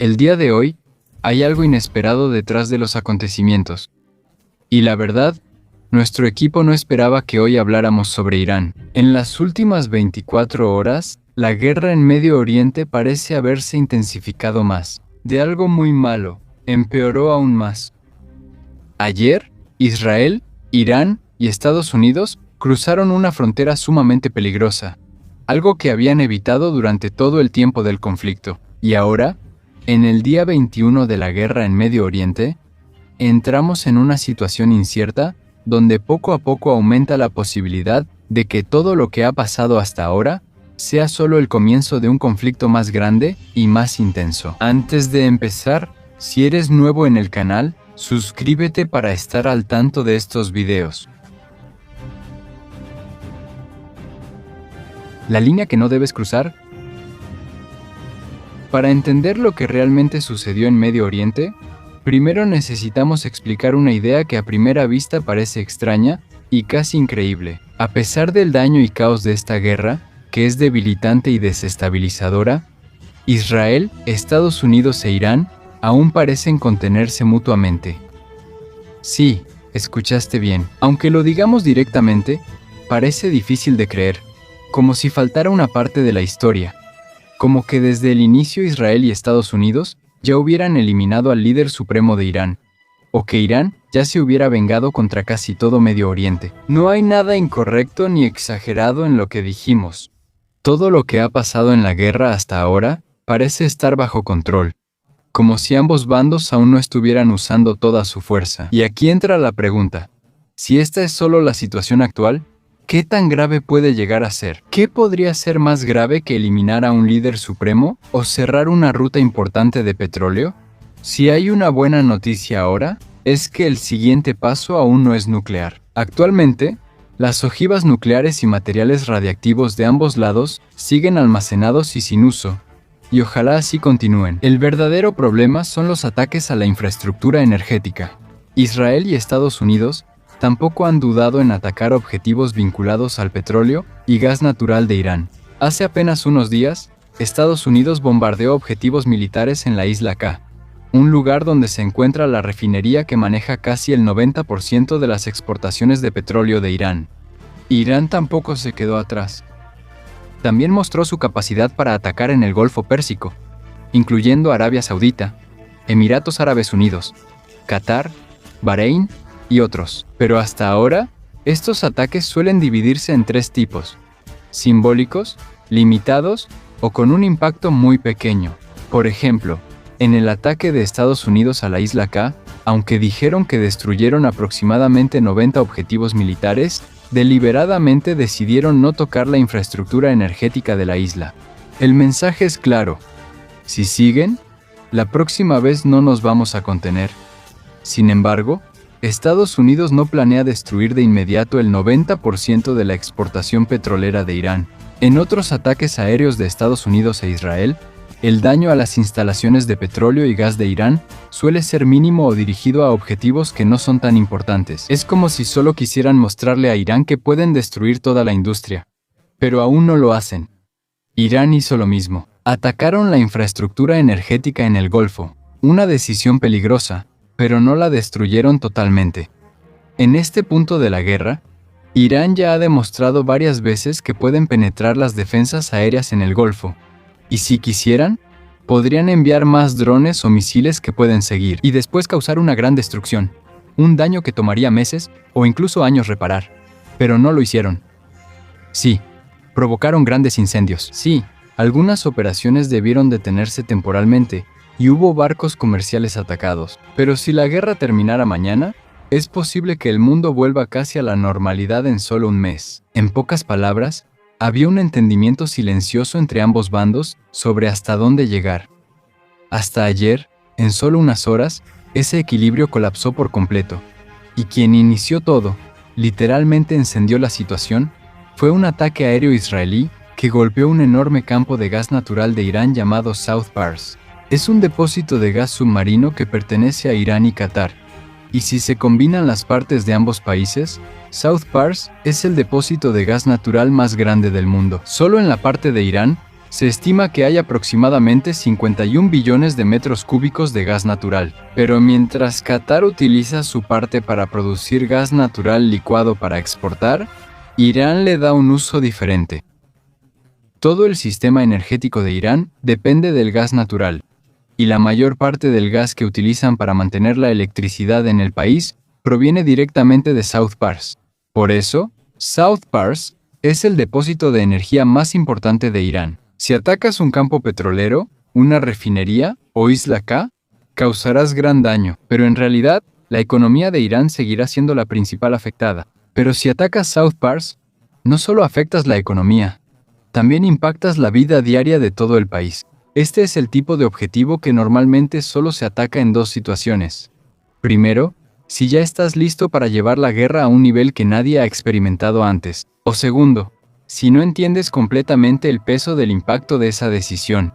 El día de hoy, hay algo inesperado detrás de los acontecimientos. Y la verdad, nuestro equipo no esperaba que hoy habláramos sobre Irán. En las últimas 24 horas, la guerra en Medio Oriente parece haberse intensificado más. De algo muy malo, empeoró aún más. Ayer, Israel, Irán y Estados Unidos cruzaron una frontera sumamente peligrosa, algo que habían evitado durante todo el tiempo del conflicto. Y ahora, en el día 21 de la guerra en Medio Oriente, entramos en una situación incierta donde poco a poco aumenta la posibilidad de que todo lo que ha pasado hasta ahora sea solo el comienzo de un conflicto más grande y más intenso. Antes de empezar, si eres nuevo en el canal, suscríbete para estar al tanto de estos videos. La línea que no debes cruzar. Para entender lo que realmente sucedió en Medio Oriente, primero necesitamos explicar una idea que a primera vista parece extraña y casi increíble. A pesar del daño y caos de esta guerra, que es debilitante y desestabilizadora, Israel, Estados Unidos e Irán aún parecen contenerse mutuamente. Sí, escuchaste bien. Aunque lo digamos directamente, parece difícil de creer, como si faltara una parte de la historia. Como que desde el inicio Israel y Estados Unidos ya hubieran eliminado al líder supremo de Irán, o que Irán ya se hubiera vengado contra casi todo Medio Oriente. No hay nada incorrecto ni exagerado en lo que dijimos. Todo lo que ha pasado en la guerra hasta ahora parece estar bajo control, como si ambos bandos aún no estuvieran usando toda su fuerza. Y aquí entra la pregunta: si esta es solo la situación actual, ¿qué tan grave puede llegar a ser? ¿Qué podría ser más grave que eliminar a un líder supremo o cerrar una ruta importante de petróleo? Si hay una buena noticia ahora, es que el siguiente paso aún no es nuclear. Actualmente, las ojivas nucleares y materiales radiactivos de ambos lados siguen almacenados y sin uso, y ojalá así continúen. El verdadero problema son los ataques a la infraestructura energética. Israel y Estados Unidos tampoco han dudado en atacar objetivos vinculados al petróleo y gas natural de Irán. Hace apenas unos días, Estados Unidos bombardeó objetivos militares en la isla K, un lugar donde se encuentra la refinería que maneja casi el 90% de las exportaciones de petróleo de Irán. Irán tampoco se quedó atrás. También mostró su capacidad para atacar en el Golfo Pérsico, incluyendo Arabia Saudita, Emiratos Árabes Unidos, Qatar, Bahrein y otros. Pero hasta ahora, estos ataques suelen dividirse en tres tipos: simbólicos, limitados o con un impacto muy pequeño. Por ejemplo, en el ataque de Estados Unidos a la isla K, aunque dijeron que destruyeron aproximadamente 90 objetivos militares, deliberadamente decidieron no tocar la infraestructura energética de la isla. El mensaje es claro: si siguen, la próxima vez no nos vamos a contener. Sin embargo, Estados Unidos no planea destruir de inmediato el 90% de la exportación petrolera de Irán. En otros ataques aéreos de Estados Unidos e Israel, el daño a las instalaciones de petróleo y gas de Irán suele ser mínimo o dirigido a objetivos que no son tan importantes. Es como si solo quisieran mostrarle a Irán que pueden destruir toda la industria. Pero aún no lo hacen. Irán hizo lo mismo. Atacaron la infraestructura energética en el Golfo, una decisión peligrosa, pero no la destruyeron totalmente. En este punto de la guerra, Irán ya ha demostrado varias veces que pueden penetrar las defensas aéreas en el Golfo, y si quisieran, podrían enviar más drones o misiles que pueden seguir, y después causar una gran destrucción, un daño que tomaría meses o incluso años reparar. Pero no lo hicieron. Sí, provocaron grandes incendios. Sí, algunas operaciones debieron detenerse temporalmente, y hubo barcos comerciales atacados. Pero si la guerra terminara mañana, es posible que el mundo vuelva casi a la normalidad en solo un mes. En pocas palabras, había un entendimiento silencioso entre ambos bandos sobre hasta dónde llegar. Hasta ayer, en solo unas horas, ese equilibrio colapsó por completo. Y quien inició todo, literalmente encendió la situación, fue un ataque aéreo israelí que golpeó un enorme campo de gas natural de Irán llamado South Pars. Es un depósito de gas submarino que pertenece a Irán y Qatar, y si se combinan las partes de ambos países, South Pars es el depósito de gas natural más grande del mundo. Solo en la parte de Irán, Se estima que hay aproximadamente 51 billones de metros cúbicos de gas natural, pero mientras Qatar utiliza su parte para producir gas natural licuado para exportar, Irán le da un uso diferente. Todo el sistema energético de Irán depende del gas natural, y la mayor parte del gas que utilizan para mantener la electricidad en el país proviene directamente de South Pars. Por eso, South Pars es el depósito de energía más importante de Irán. Si atacas un campo petrolero, una refinería o Isla K, causarás gran daño, pero en realidad, la economía de Irán seguirá siendo la principal afectada. Pero si atacas South Pars, no solo afectas la economía, también impactas la vida diaria de todo el país. Este es el tipo de objetivo que normalmente solo se ataca en dos situaciones. Primero, si ya estás listo para llevar la guerra a un nivel que nadie ha experimentado antes. O segundo, si no entiendes completamente el peso del impacto de esa decisión.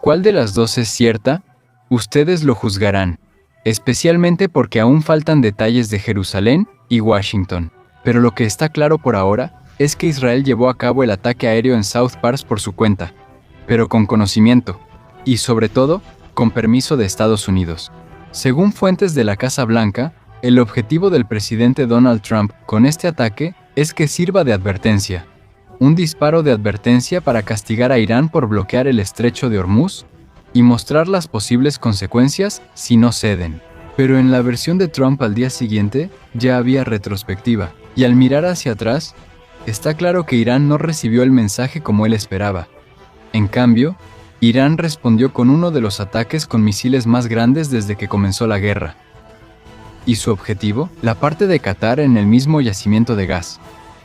¿Cuál de las dos es cierta? Ustedes lo juzgarán, especialmente porque aún faltan detalles de Jerusalén y Washington. Pero lo que está claro por ahora es que Israel llevó a cabo el ataque aéreo en South Pars por su cuenta, pero con conocimiento, y sobre todo, con permiso de Estados Unidos. Según fuentes de la Casa Blanca, el objetivo del presidente Donald Trump con este ataque es que sirva de advertencia. Un disparo de advertencia para castigar a Irán por bloquear el estrecho de Hormuz y mostrar las posibles consecuencias si no ceden. Pero en la versión de Trump al día siguiente ya había retrospectiva, y al mirar hacia atrás, está claro que Irán no recibió el mensaje como él esperaba. En cambio, Irán respondió con uno de los ataques con misiles más grandes desde que comenzó la guerra. ¿Y su objetivo? La parte de Qatar en el mismo yacimiento de gas.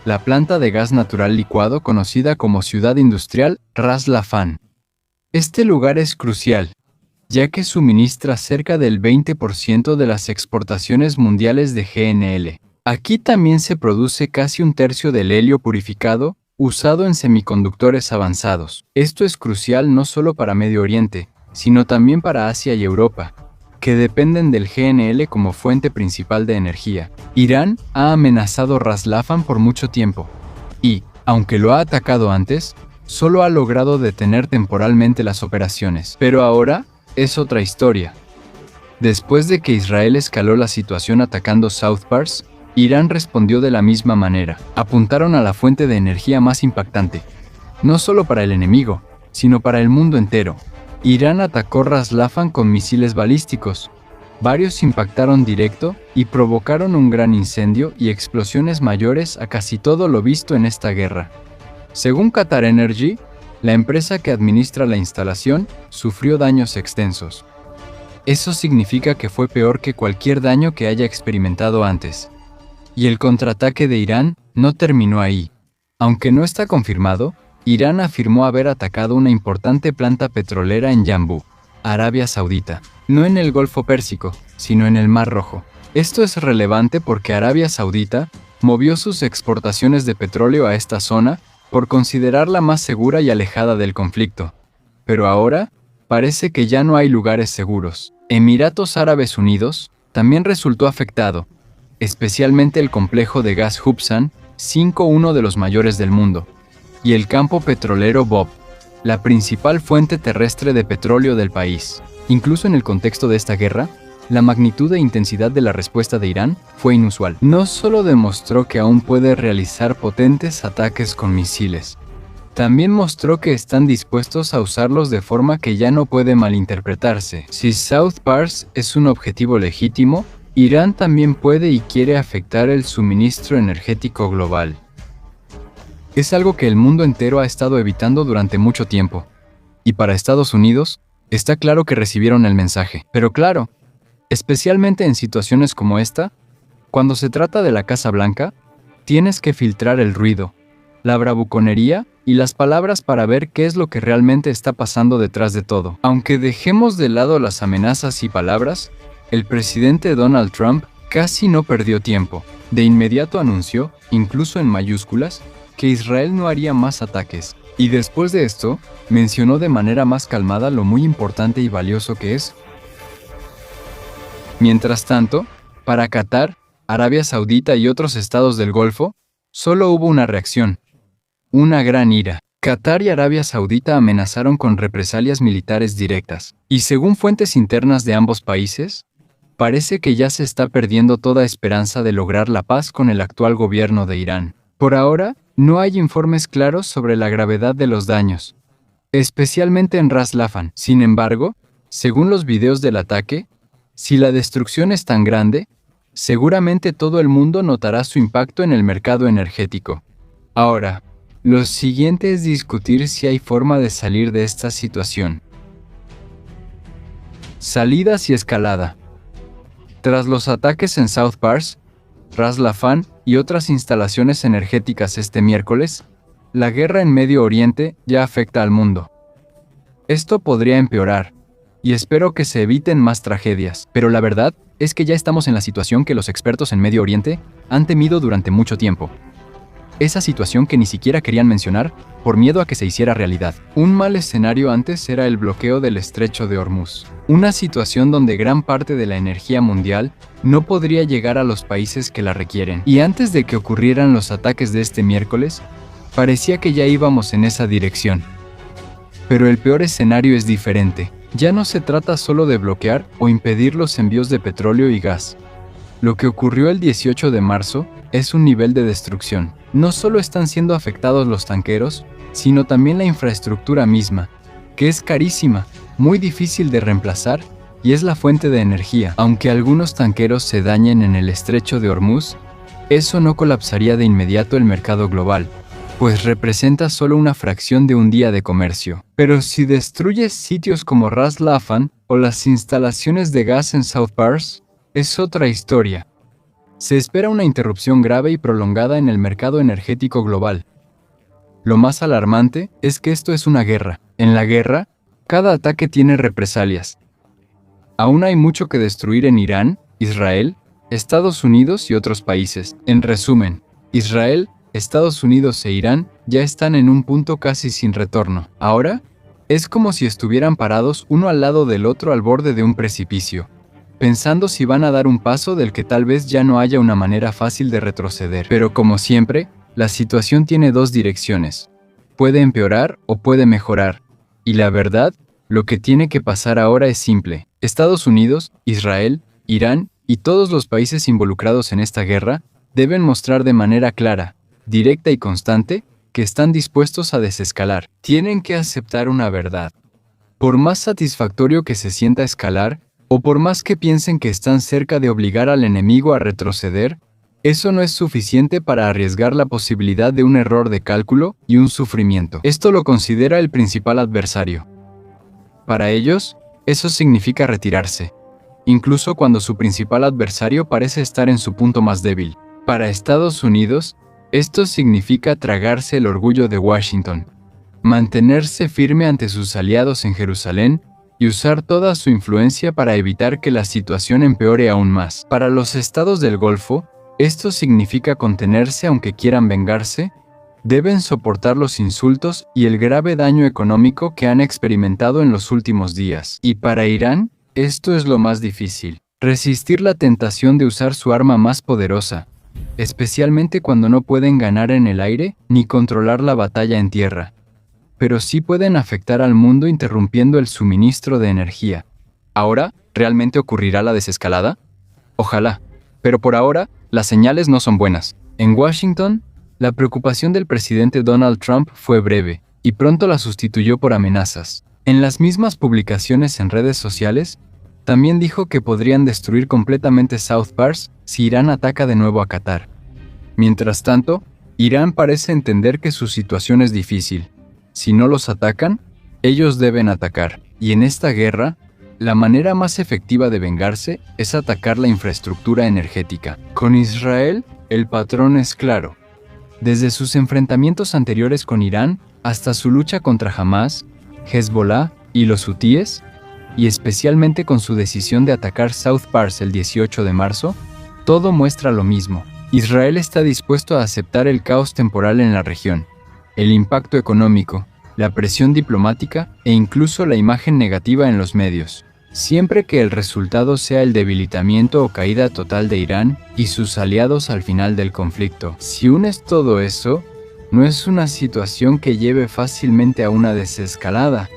La planta de gas natural licuado conocida como Ciudad Industrial Ras Laffan. Este lugar es crucial, ya que suministra cerca del 20% de las exportaciones mundiales de GNL. Aquí también se produce casi un tercio del helio purificado usado en semiconductores avanzados. Esto es crucial no solo para Medio Oriente, sino también para Asia y Europa, que dependen del GNL como fuente principal de energía. Irán ha amenazado Ras Laffan por mucho tiempo, y, aunque lo ha atacado antes, solo ha logrado detener temporalmente las operaciones. Pero ahora es otra historia. Después de que Israel escaló la situación atacando South Pars, Irán respondió de la misma manera. Apuntaron a la fuente de energía más impactante, no solo para el enemigo, sino para el mundo entero. Irán atacó Ras Laffan con misiles balísticos. Varios impactaron directo y provocaron un gran incendio y explosiones mayores a casi todo lo visto en esta guerra. Según Qatar Energy, la empresa que administra la instalación sufrió daños extensos. Eso significa que fue peor que cualquier daño que haya experimentado antes. Y el contraataque de Irán no terminó ahí. Aunque no está confirmado, Irán afirmó haber atacado una importante planta petrolera en Yanbu, Arabia Saudita, no en el Golfo Pérsico, sino en el Mar Rojo. Esto es relevante porque Arabia Saudita movió sus exportaciones de petróleo a esta zona por considerarla más segura y alejada del conflicto. Pero ahora, parece que ya no hay lugares seguros. Emiratos Árabes Unidos también resultó afectado, especialmente el complejo de gas Hubsan, uno de los mayores del mundo, y el campo petrolero Bob, la principal fuente terrestre de petróleo del país. Incluso en el contexto de esta guerra, la magnitud e intensidad de la respuesta de Irán fue inusual. No solo demostró que aún puede realizar potentes ataques con misiles, también mostró que están dispuestos a usarlos de forma que ya no puede malinterpretarse. Si South Pars es un objetivo legítimo, Irán también puede y quiere afectar el suministro energético global. Es algo que el mundo entero ha estado evitando durante mucho tiempo. Y para Estados Unidos, está claro que recibieron el mensaje. Pero claro, especialmente en situaciones como esta, cuando se trata de la Casa Blanca, tienes que filtrar el ruido, la bravuconería y las palabras para ver qué es lo que realmente está pasando detrás de todo. Aunque dejemos de lado las amenazas y palabras, el presidente Donald Trump casi no perdió tiempo. De inmediato anunció, incluso en mayúsculas, que Israel no haría más ataques. Y después de esto, mencionó de manera más calmada lo muy importante y valioso que es. Mientras tanto, para Qatar, Arabia Saudita y otros estados del Golfo, solo hubo una reacción. Una gran ira. Qatar y Arabia Saudita amenazaron con represalias militares directas, y según fuentes internas de ambos países, parece que ya se está perdiendo toda esperanza de lograr la paz con el actual gobierno de Irán. Por ahora, no hay informes claros sobre la gravedad de los daños, especialmente en Ras Laffan. Sin embargo, según los videos del ataque, si la destrucción es tan grande, seguramente todo el mundo notará su impacto en el mercado energético. Ahora, lo siguiente es discutir si hay forma de salir de esta situación. Salidas y escalada. Tras los ataques en South Pars, Ras Laffan y otras instalaciones energéticas este miércoles, la guerra en Medio Oriente ya afecta al mundo. Esto podría empeorar, y espero que se eviten más tragedias, pero la verdad es que ya estamos en la situación que los expertos en Medio Oriente han temido durante mucho tiempo. Esa situación que ni siquiera querían mencionar por miedo a que se hiciera realidad. Un mal escenario antes era el bloqueo del Estrecho de Hormuz, una situación donde gran parte de la energía mundial no podría llegar a los países que la requieren. Y antes de que ocurrieran los ataques de este miércoles, parecía que ya íbamos en esa dirección. Pero el peor escenario es diferente. Ya no se trata solo de bloquear o impedir los envíos de petróleo y gas. Lo que ocurrió el 18 de marzo es un nivel de destrucción. No solo están siendo afectados los tanqueros, sino también la infraestructura misma, que es carísima, muy difícil de reemplazar y es la fuente de energía. Aunque algunos tanqueros se dañen en el Estrecho de Hormuz, eso no colapsaría de inmediato el mercado global, pues representa solo una fracción de un día de comercio. Pero si destruyes sitios como Ras Laffan o las instalaciones de gas en South Pars, es otra historia. Se espera una interrupción grave y prolongada en el mercado energético global. Lo más alarmante es que esto es una guerra. En la guerra, cada ataque tiene represalias. Aún hay mucho que destruir en Irán, Israel, Estados Unidos y otros países. En resumen, Israel, Estados Unidos e Irán ya están en un punto casi sin retorno. Ahora, es como si estuvieran parados uno al lado del otro al borde de un precipicio, pensando si van a dar un paso del que tal vez ya no haya una manera fácil de retroceder. Pero como siempre, la situación tiene dos direcciones. Puede empeorar o puede mejorar. Y la verdad, lo que tiene que pasar ahora es simple. Estados Unidos, Israel, Irán y todos los países involucrados en esta guerra deben mostrar de manera clara, directa y constante que están dispuestos a desescalar. Tienen que aceptar una verdad. Por más satisfactorio que se sienta escalar, o por más que piensen que están cerca de obligar al enemigo a retroceder, eso no es suficiente para arriesgar la posibilidad de un error de cálculo y un sufrimiento. Esto lo considera el principal adversario. Para ellos, eso significa retirarse, incluso cuando su principal adversario parece estar en su punto más débil. Para Estados Unidos, esto significa tragarse el orgullo de Washington, mantenerse firme ante sus aliados en Jerusalén y usar toda su influencia para evitar que la situación empeore aún más. Para los estados del Golfo, esto significa contenerse aunque quieran vengarse, deben soportar los insultos y el grave daño económico que han experimentado en los últimos días. Y para Irán, esto es lo más difícil, resistir la tentación de usar su arma más poderosa, especialmente cuando no pueden ganar en el aire ni controlar la batalla en tierra, pero sí pueden afectar al mundo interrumpiendo el suministro de energía. ¿Ahora realmente ocurrirá la desescalada? Ojalá, pero por ahora las señales no son buenas. En Washington, la preocupación del presidente Donald Trump fue breve, y pronto la sustituyó por amenazas. En las mismas publicaciones en redes sociales, también dijo que podrían destruir completamente South Pars si Irán ataca de nuevo a Qatar. Mientras tanto, Irán parece entender que su situación es difícil. Si no los atacan, ellos deben atacar. Y en esta guerra, la manera más efectiva de vengarse es atacar la infraestructura energética. Con Israel, el patrón es claro. Desde sus enfrentamientos anteriores con Irán hasta su lucha contra Hamas, Hezbollah y los hutíes, y especialmente con su decisión de atacar South Pars el 18 de marzo, todo muestra lo mismo. Israel está dispuesto a aceptar el caos temporal en la región, el impacto económico, la presión diplomática e incluso la imagen negativa en los medios, siempre que el resultado sea el debilitamiento o caída total de Irán y sus aliados al final del conflicto. Si unes todo eso, No es una situación que lleve fácilmente a una desescalada.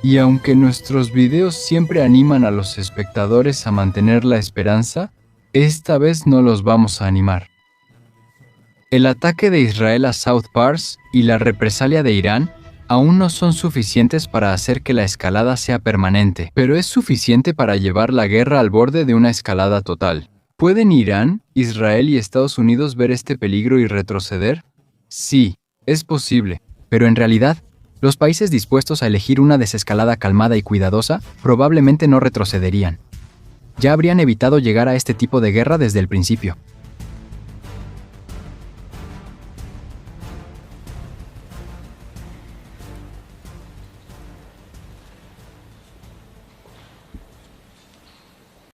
Y aunque nuestros videos siempre animan a los espectadores a mantener la esperanza, esta vez no los vamos a animar. El ataque de Israel a South Pars y la represalia de Irán aún no son suficientes para hacer que la escalada sea permanente, pero es suficiente para llevar la guerra al borde de una escalada total. ¿Pueden Irán, Israel y Estados Unidos ver este peligro y retroceder? Sí, es posible, pero en realidad, los países dispuestos a elegir una desescalada calmada y cuidadosa probablemente no retrocederían. Ya habrían evitado llegar a este tipo de guerra desde el principio.